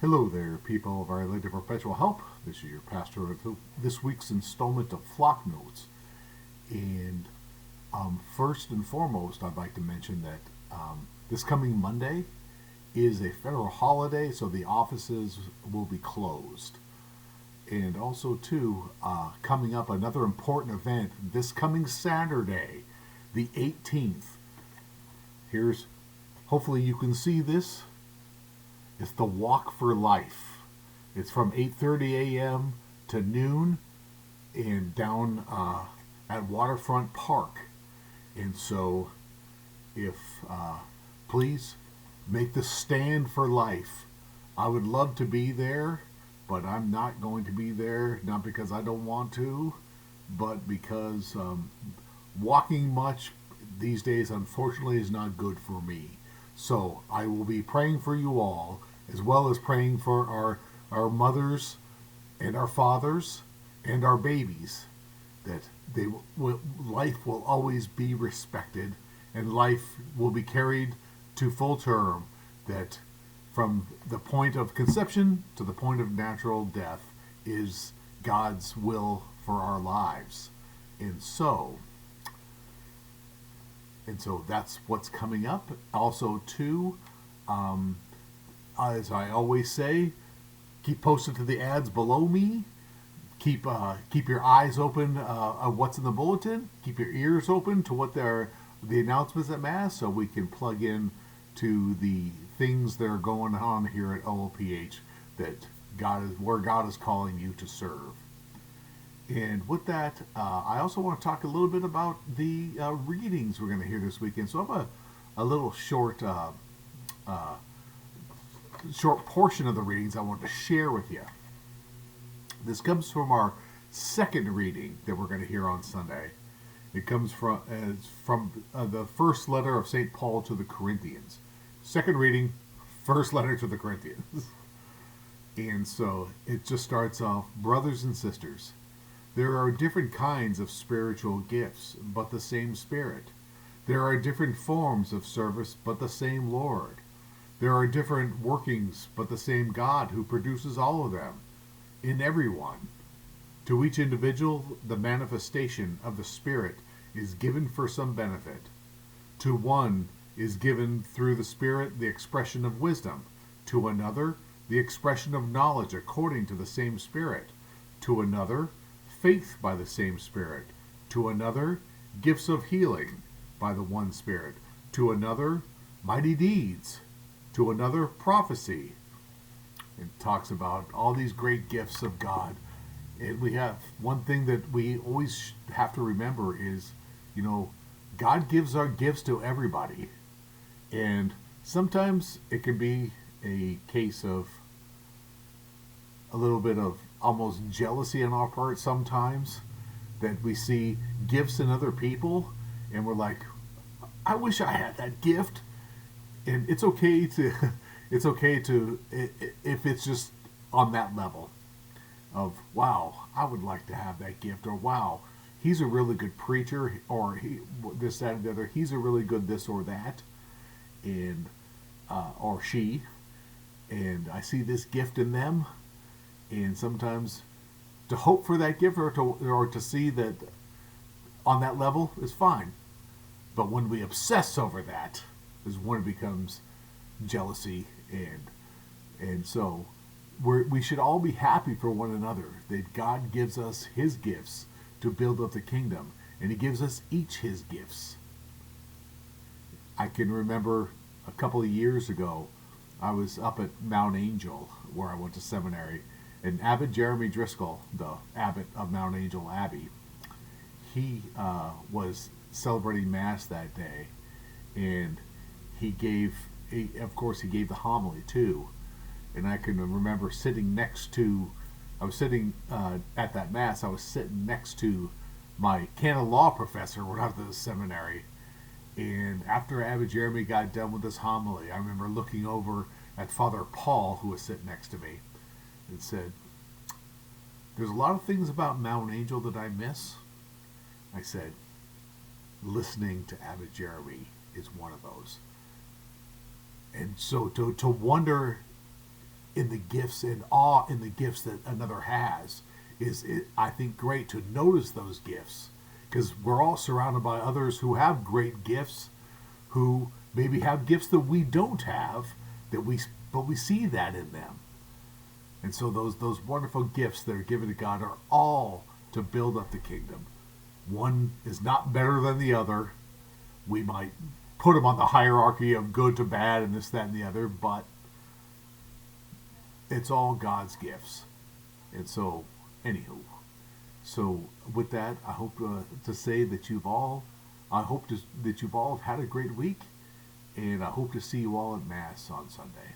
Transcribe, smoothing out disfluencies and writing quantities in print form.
Hello there, people of Our Lady of Perpetual Help. This is your pastor of this week's installment of Flock Notes. And first and foremost, I'd like to mention that this coming Monday is a federal holiday, so the offices will be closed. And also, too, coming up, another important event this coming Saturday, the 18th. Hopefully you can see this. It's the Walk for Life. It's from 8:30 a.m. to noon and down at Waterfront Park. And so, if please make the stand for life. I would love to be there, but I'm not going to be there, not because I don't want to, but because walking much these days, unfortunately, is not good for me. So I will be praying for you all, as well as praying for our mothers and our fathers and our babies, that life will always be respected and life will be carried to full term, that from the point of conception to the point of natural death is God's will for our lives. And so that's what's coming up. Also, too, as I always say, keep posted to the ads below me. Keep your eyes open of what's in the bulletin. Keep your ears open to what the announcements at Mass, so we can plug in to the things that are going on here at OLPH, that where God is calling you to serve. And with that, I also want to talk a little bit about the readings we're going to hear this weekend. So I have a little short portion of the readings I want to share with you. This comes from our second reading that we're going to hear on Sunday. It comes from the first letter of St. Paul to the Corinthians. Second reading, first letter to the Corinthians. And so it just starts off, brothers and sisters, there are different kinds of spiritual gifts, but the same Spirit. There are different forms of service, but the same Lord. There are different workings, but the same God who produces all of them in everyone. To each individual, the manifestation of the Spirit is given for some benefit. To one is given through the Spirit the expression of wisdom, to another the expression of knowledge according to the same Spirit, to another faith by the same Spirit, to another gifts of healing by the one Spirit, to another mighty deeds, to another prophecy. It talks about all these great gifts of God. And we have one thing that we always have to remember is, God gives our gifts to everybody. And sometimes it can be a case of a little bit of almost jealousy on our part sometimes, that we see gifts in other people and we're like, I wish I had that gift. And it's okay to if it's just on that level of, wow, I would like to have that gift, or wow, he's a really good preacher, or this, that, and the other, he's a really good this or that, and or she, and I see this gift in them. And sometimes to hope for that gift, or to see that on that level, is fine. But when we obsess over that is when it becomes jealousy, and so we should all be happy for one another, that God gives us His gifts to build up the kingdom, and He gives us each His gifts. I can remember a couple of years ago, I was up at Mount Angel, where I went to seminary, and Abbot Jeremy Driscoll, the abbot of Mount Angel Abbey, he was celebrating Mass that day, and he gave the homily too. And I can remember I was sitting at that Mass, I was sitting next to my canon law professor when I was at the seminary. And after Abbot Jeremy got done with his homily, I remember looking over at Father Paul, who was sitting next to me, and said, there's a lot of things about Mount Angel that I miss. I said, listening to Abbot Jeremy is one of those. And so to wonder in the gifts and awe in the gifts that another has. I think, great to notice those gifts, because we're all surrounded by others who have great gifts, who maybe have gifts that we don't have, but we see that in them. And so those wonderful gifts that are given to God are all to build up the kingdom. One is not better than the other. We might put them on the hierarchy of good to bad and this, that, and the other, but it's all God's gifts. And so, anywho, so with that, I hope to say that I hope that you've all had a great week, and I hope to see you all at Mass on Sunday.